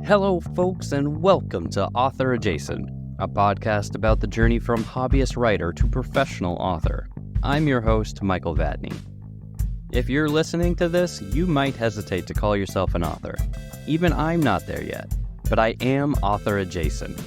Hello, folks, and welcome to Author Adjacent, a podcast about the journey from hobbyist writer to professional author. I'm your host, Michael Vadney. If you're listening to this, you might hesitate to call yourself an author. Even I'm not there yet, but I am author adjacent.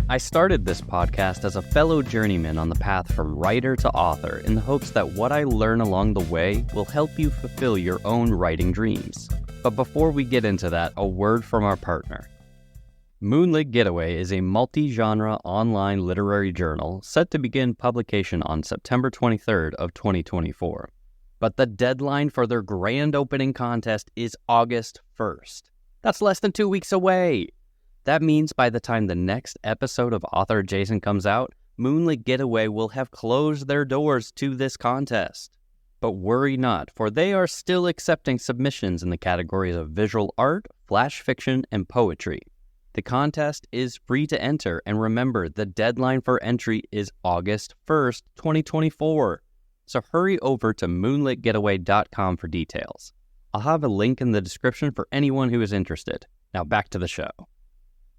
I started this podcast as a fellow journeyman on the path from writer to author in the hopes that what I learn along the way will help you fulfill your own writing dreams. But before we get into that, a word from our partner. Moonlit Getaway is a multi-genre online literary journal set to begin publication on September 23rd of 2024. But the deadline for their grand opening contest is August 1st. That's less than 2 weeks away. That means by the time the next episode of Author Adjacent comes out, Moonlit Getaway will have closed their doors to this contest. But worry not, for they are still accepting submissions in the categories of visual art, flash fiction, and poetry. The contest is free to enter, and remember, the deadline for entry is August 1st, 2024. So hurry over to moonlitgetaway.com for details. I'll have a link in the description for anyone who is interested. Now back to the show.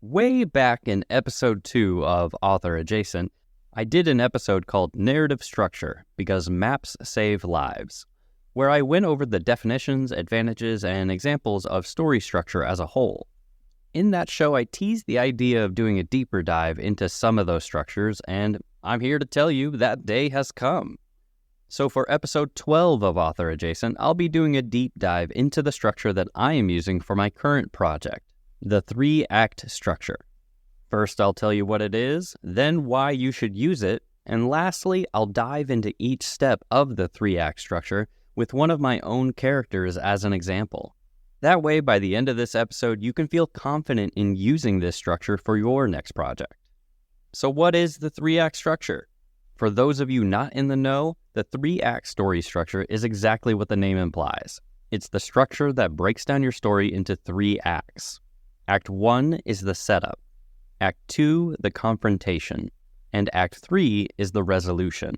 Way back in episode 2 of Author Adjacent, I did an episode called Narrative Structure, because maps save lives, where I went over the definitions, advantages, and examples of story structure as a whole. In that show, I teased the idea of doing a deeper dive into some of those structures, and I'm here to tell you that day has come. So for episode 12 of Author Adjacent, I'll be doing a deep dive into the structure that I am using for my current project, the 3-act structure. First, I'll tell you what it is, then why you should use it, and lastly, I'll dive into each step of the 3-act structure with one of my own characters as an example. That way, by the end of this episode, you can feel confident in using this structure for your next project. So what is the 3-act structure? For those of you not in the know, the 3-act story structure is exactly what the name implies. It's the structure that breaks down your story into 3 acts. Act 1 is the setup. Act 2, the confrontation, and Act 3 is the resolution.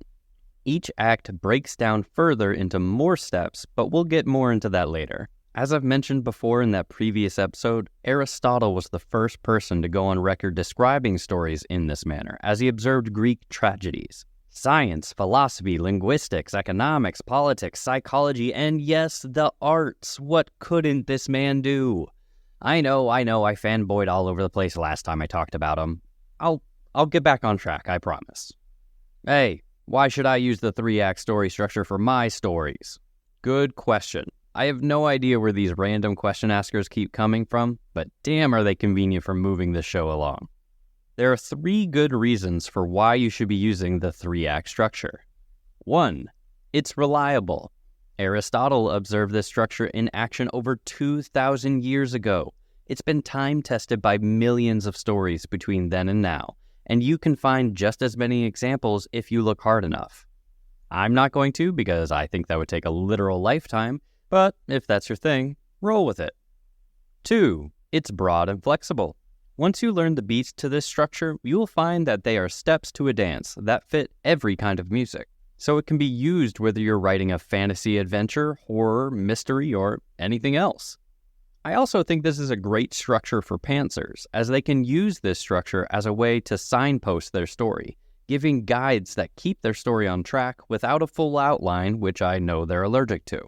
Each act breaks down further into more steps, but we'll get more into that later. As I've mentioned before in that previous episode, Aristotle was the first person to go on record describing stories in this manner, as he observed Greek tragedies. Science, philosophy, linguistics, economics, politics, psychology, and yes, the arts. What couldn't this man do? I know, I fanboyed all over the place last time I talked about him. I'll get back on track, I promise. Hey, why should I use the 3-act story structure for my stories? Good question. I have no idea where these random question askers keep coming from, but damn are they convenient for moving this show along. There are 3 good reasons for why you should be using the 3-act structure. 1. It's reliable. Aristotle observed this structure in action over 2,000 years ago. It's been time-tested by millions of stories between then and now, and you can find just as many examples if you look hard enough. I'm not going to because I think that would take a literal lifetime, but if that's your thing, roll with it. 2. It's broad and flexible. Once you learn the beats to this structure, you will find that they are steps to a dance that fit every kind of music. So it can be used whether you're writing a fantasy adventure, horror, mystery, or anything else. I also think this is a great structure for pantsers, as they can use this structure as a way to signpost their story, giving guides that keep their story on track without a full outline, which I know they're allergic to.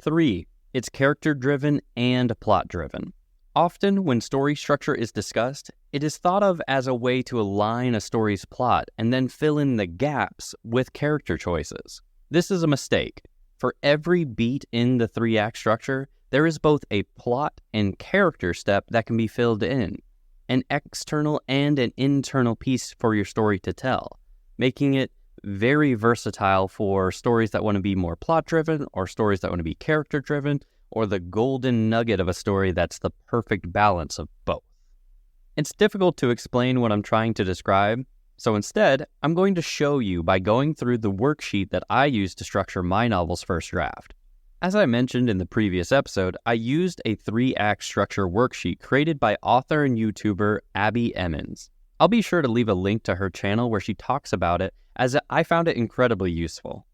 3. It's character-driven and plot-driven. Often, when story structure is discussed, it is thought of as a way to align a story's plot and then fill in the gaps with character choices. This is a mistake. For every beat in the 3-act structure, there is both a plot and character step that can be filled in, an external and an internal piece for your story to tell, making it very versatile for stories that want to be more plot-driven or stories that want to be character-driven, or the golden nugget of a story that's the perfect balance of both. It's difficult to explain what I'm trying to describe, so instead, I'm going to show you by going through the worksheet that I used to structure my novel's first draft. As I mentioned in the previous episode, I used a 3-act structure worksheet created by author and YouTuber Abby Emmons. I'll be sure to leave a link to her channel where she talks about it, as I found it incredibly useful.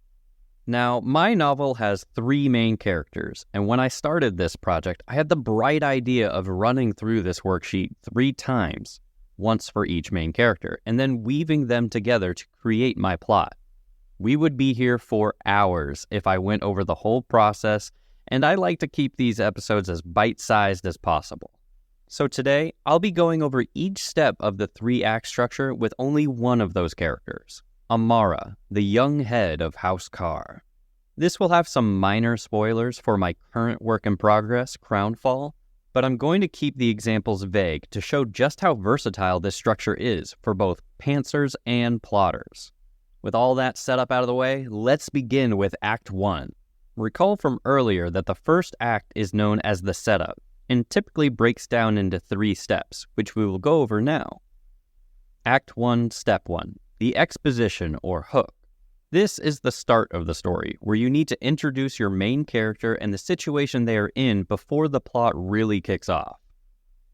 Now, my novel has 3 main characters, and when I started this project, I had the bright idea of running through this worksheet 3 times, once for each main character, and then weaving them together to create my plot. We would be here for hours if I went over the whole process, and I like to keep these episodes as bite-sized as possible. So today, I'll be going over each step of the 3-act structure with only one of those characters. Amara, the young head of House Carr. This will have some minor spoilers for my current work in progress, Crownfall, but I'm going to keep the examples vague to show just how versatile this structure is for both pantsers and plotters. With all that setup out of the way, let's begin with Act 1. Recall from earlier that the first act is known as the setup, and typically breaks down into 3 steps, which we will go over now. Act 1, Step 1. The exposition or hook. This is the start of the story, where you need to introduce your main character and the situation they are in before the plot really kicks off.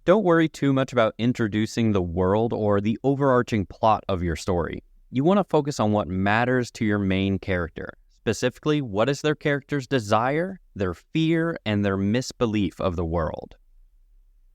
Don't worry too much about introducing the world or the overarching plot of your story. You want to focus on what matters to your main character. Specifically, what is their character's desire, their fear, and their misbelief of the world.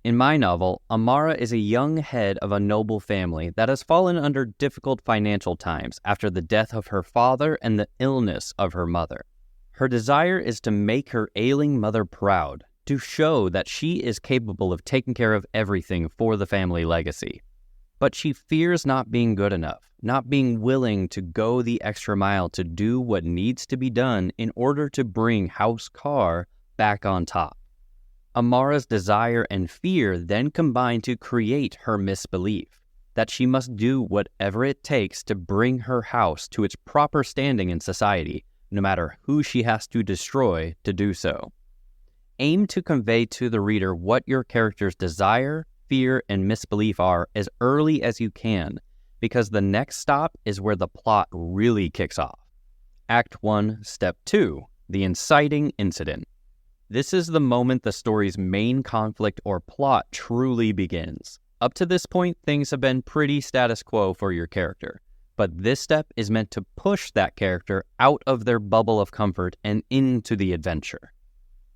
In my novel, Amara is a young head of a noble family that has fallen under difficult financial times after the death of her father and the illness of her mother. Her desire is to make her ailing mother proud, to show that she is capable of taking care of everything for the family legacy. But she fears not being good enough, not being willing to go the extra mile to do what needs to be done in order to bring House Carr back on top. Amara's desire and fear then combine to create her misbelief, that she must do whatever it takes to bring her house to its proper standing in society, no matter who she has to destroy to do so. Aim to convey to the reader what your character's desire, fear, and misbelief are as early as you can, because the next stop is where the plot really kicks off. Act 1, Step 2, the inciting incident. This is the moment the story's main conflict or plot truly begins. Up to this point, things have been pretty status quo for your character, but this step is meant to push that character out of their bubble of comfort and into the adventure.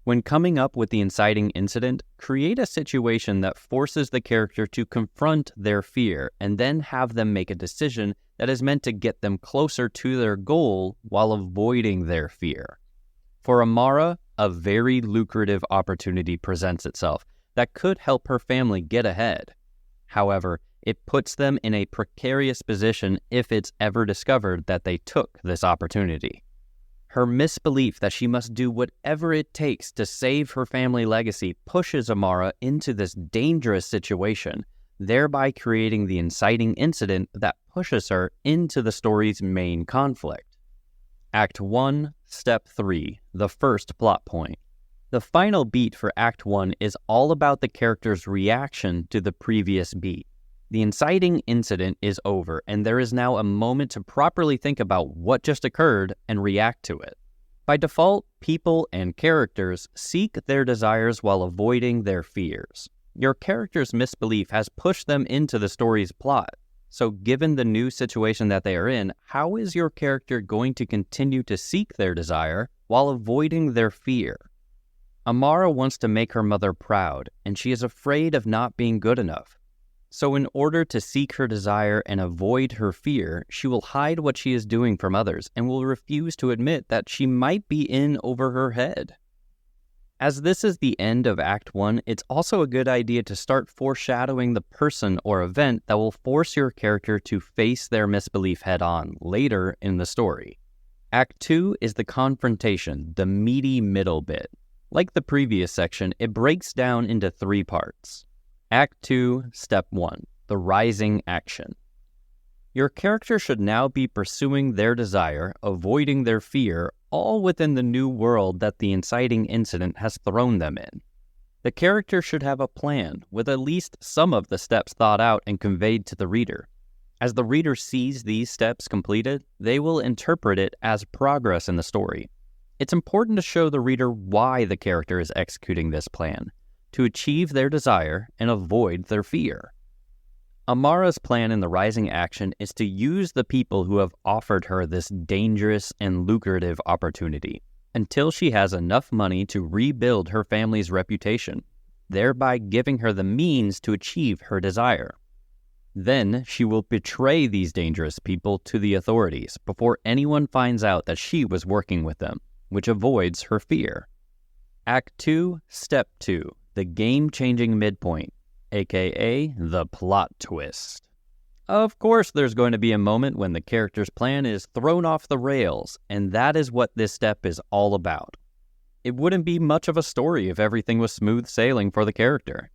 When coming up with the inciting incident, create a situation that forces the character to confront their fear and then have them make a decision that is meant to get them closer to their goal while avoiding their fear. For Amara, a very lucrative opportunity presents itself that could help her family get ahead. However, it puts them in a precarious position if it's ever discovered that they took this opportunity. Her misbelief that she must do whatever it takes to save her family legacy pushes Amara into this dangerous situation, thereby creating the inciting incident that pushes her into the story's main conflict. Act 1, Step 3, the first plot point. The final beat for Act 1 is all about the character's reaction to the previous beat. The inciting incident is over, and there is now a moment to properly think about what just occurred and react to it. By default, people and characters seek their desires while avoiding their fears. Your character's misbelief has pushed them into the story's plot. So given the new situation that they are in, how is your character going to continue to seek their desire while avoiding their fear? Amara wants to make her mother proud, and she is afraid of not being good enough. So in order to seek her desire and avoid her fear, she will hide what she is doing from others and will refuse to admit that she might be in over her head. As this is the end of Act 1, it's also a good idea to start foreshadowing the person or event that will force your character to face their misbelief head-on later in the story. Act 2 is the confrontation, the meaty middle bit. Like the previous section, it breaks down into 3 parts. Act 2, Step 1, the rising action. Your character should now be pursuing their desire, avoiding their fear, all within the new world that the inciting incident has thrown them in. The character should have a plan, with at least some of the steps thought out and conveyed to the reader. As the reader sees these steps completed, they will interpret it as progress in the story. It's important to show the reader why the character is executing this plan, to achieve their desire and avoid their fear. Amara's plan in the rising action is to use the people who have offered her this dangerous and lucrative opportunity until she has enough money to rebuild her family's reputation, thereby giving her the means to achieve her desire. Then she will betray these dangerous people to the authorities before anyone finds out that she was working with them, which avoids her fear. Act 2, Step 2, the game-changing midpoint, aka the plot twist. Of course, there's going to be a moment when the character's plan is thrown off the rails, and that is what this step is all about. It wouldn't be much of a story if everything was smooth sailing for the character.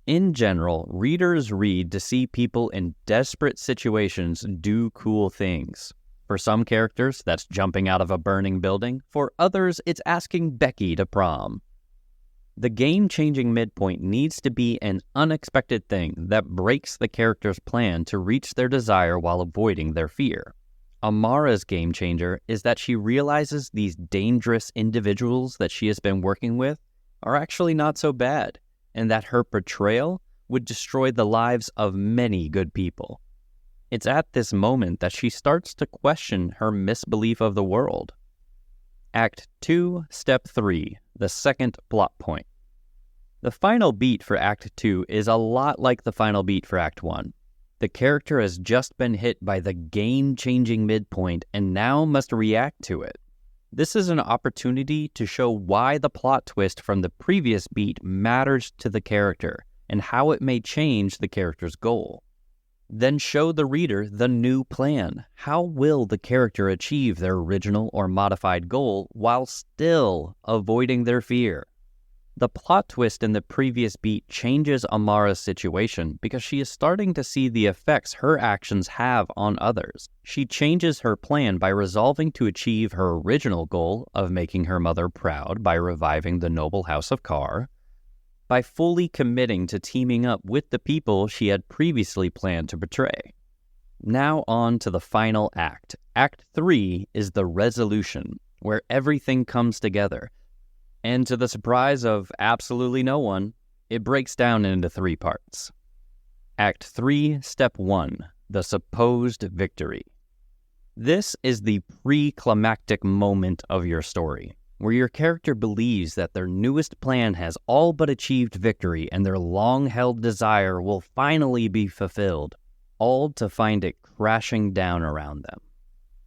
In general, readers read to see people in desperate situations do cool things. For some characters, that's jumping out of a burning building. For others, it's asking Becky to prom. The game-changing midpoint needs to be an unexpected thing that breaks the character's plan to reach their desire while avoiding their fear. Amara's game changer is that she realizes these dangerous individuals that she has been working with are actually not so bad, and that her betrayal would destroy the lives of many good people. It's at this moment that she starts to question her misbelief of the world. Act 2, Step 3, the second plot point. The final beat for Act 2 is a lot like the final beat for Act 1. The character has just been hit by the game-changing midpoint and now must react to it. This is an opportunity to show why the plot twist from the previous beat matters to the character and how it may change the character's goal. Then show the reader the new plan. How will the character achieve their original or modified goal while still avoiding their fear? The plot twist in the previous beat changes Amara's situation because she is starting to see the effects her actions have on others. She changes her plan by resolving to achieve her original goal of making her mother proud by reviving the noble house of Carr, by fully committing to teaming up with the people she had previously planned to betray. Now on to the final act. Act 3 is the resolution, where everything comes together. And to the surprise of absolutely no one, it breaks down into 3 parts. Act 3, Step 1, the supposed victory. This is the pre-climactic moment of your story, where your character believes that their newest plan has all but achieved victory and their long-held desire will finally be fulfilled, all to find it crashing down around them.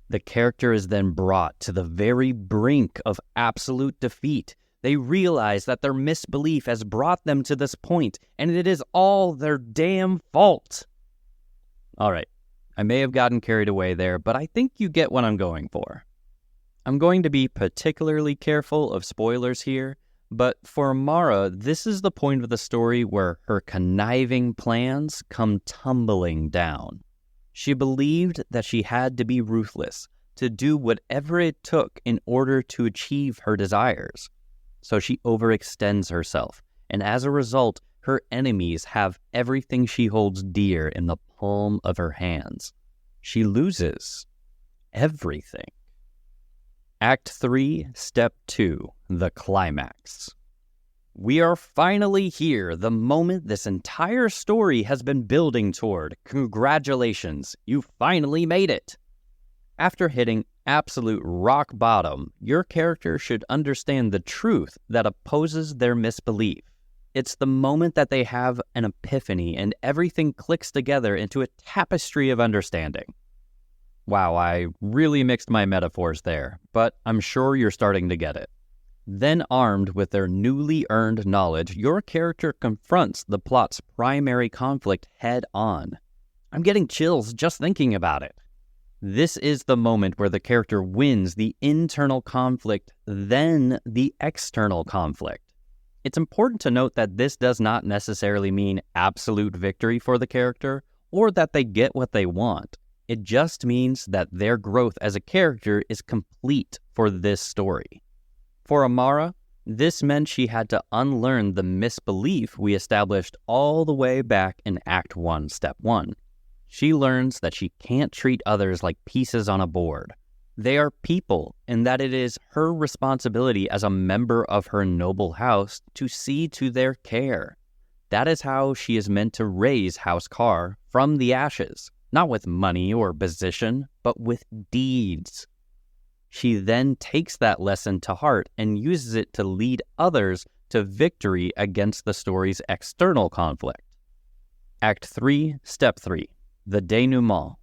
The character is then brought to the very brink of absolute defeat. They realize that their misbelief has brought them to this point, and it is all their damn fault. All right, I may have gotten carried away there, but I think you get what I'm going for. I'm going to be particularly careful of spoilers here, but for Amara, this is the point of the story where her conniving plans come tumbling down. She believed that she had to be ruthless, to do whatever it took in order to achieve her desires. So she overextends herself, and as a result, her enemies have everything she holds dear in the palm of her hands. She loses everything. Act 3, Step 2, the climax. We are finally here, the moment this entire story has been building toward. Congratulations, you finally made it! After hitting absolute rock bottom, your character should understand the truth that opposes their misbelief. It's the moment that they have an epiphany and everything clicks together into a tapestry of understanding. Wow, I really mixed my metaphors there, but I'm sure you're starting to get it. Then armed with their newly earned knowledge, your character confronts the plot's primary conflict head on. I'm getting chills just thinking about it. This is the moment where the character wins the internal conflict, then the external conflict. It's important to note that this does not necessarily mean absolute victory for the character, or that they get what they want. It just means that their growth as a character is complete for this story. For Amara, this meant she had to unlearn the misbelief we established all the way back in Act 1, Step 1. She learns that she can't treat others like pieces on a board. They are people, and that it is her responsibility as a member of her noble house to see to their care. That is how she is meant to raise House Carr from the ashes, not with money or position, but with deeds. She then takes that lesson to heart and uses it to lead others to victory against the story's external conflict. Act 3, Step 3, the denouement.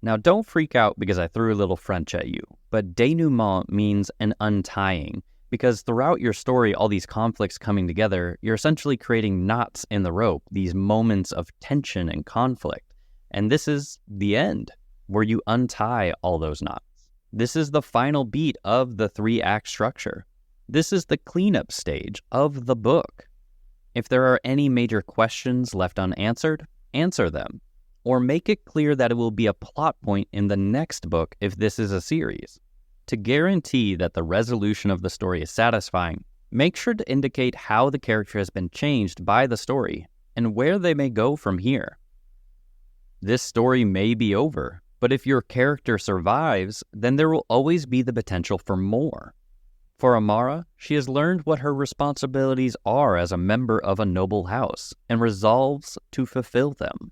Now don't freak out because I threw a little French at you, but denouement means an untying, because throughout your story, all these conflicts coming together, you're essentially creating knots in the rope, these moments of tension and conflict. And this is the end, where you untie all those knots. This is the final beat of the 3-act structure. This is the cleanup stage of the book. If there are any major questions left unanswered, answer them, or make it clear that it will be a plot point in the next book if this is a series. To guarantee that the resolution of the story is satisfying, make sure to indicate how the character has been changed by the story and where they may go from here. This story may be over, but if your character survives, then there will always be the potential for more. For Amara, she has learned what her responsibilities are as a member of a noble house and resolves to fulfill them.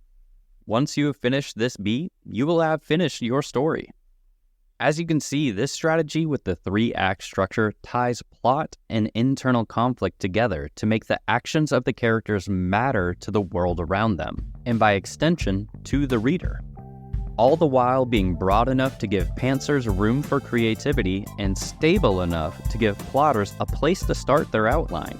Once you have finished this beat, you will have finished your story. As you can see, this strategy with the 3-act structure ties plot and internal conflict together to make the actions of the characters matter to the world around them, and by extension, to the reader. All the while being broad enough to give pantsers room for creativity and stable enough to give plotters a place to start their outline.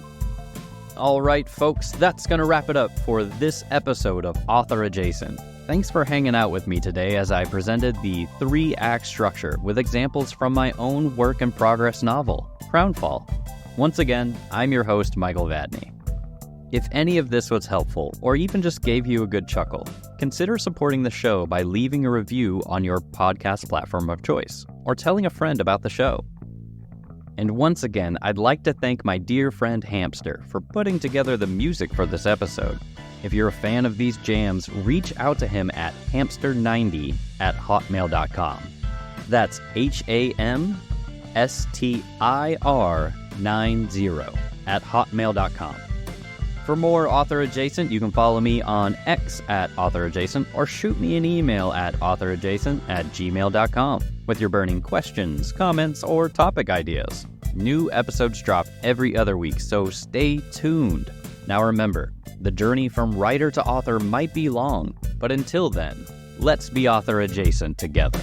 All right, folks, that's going to wrap it up for this episode of Author Adjacent. Thanks for hanging out with me today as I presented the 3-act structure with examples from my own work-in-progress novel, Crownfall. Once again, I'm your host, Michael Vadney. If any of this was helpful, or even just gave you a good chuckle, consider supporting the show by leaving a review on your podcast platform of choice, or telling a friend about the show. And once again, I'd like to thank my dear friend Hamster for putting together the music for this episode. If you're a fan of these jams, reach out to him at hamster90@hotmail.com. That's HAMSTIR90@hotmail.com. For more Author Adjacent, you can follow me on X at Author Adjacent or shoot me an email at authoradjacent@gmail.com with your burning questions, comments, or topic ideas. New episodes drop every other week, so stay tuned. Now remember, the journey from writer to author might be long, but until then, let's be author adjacent together.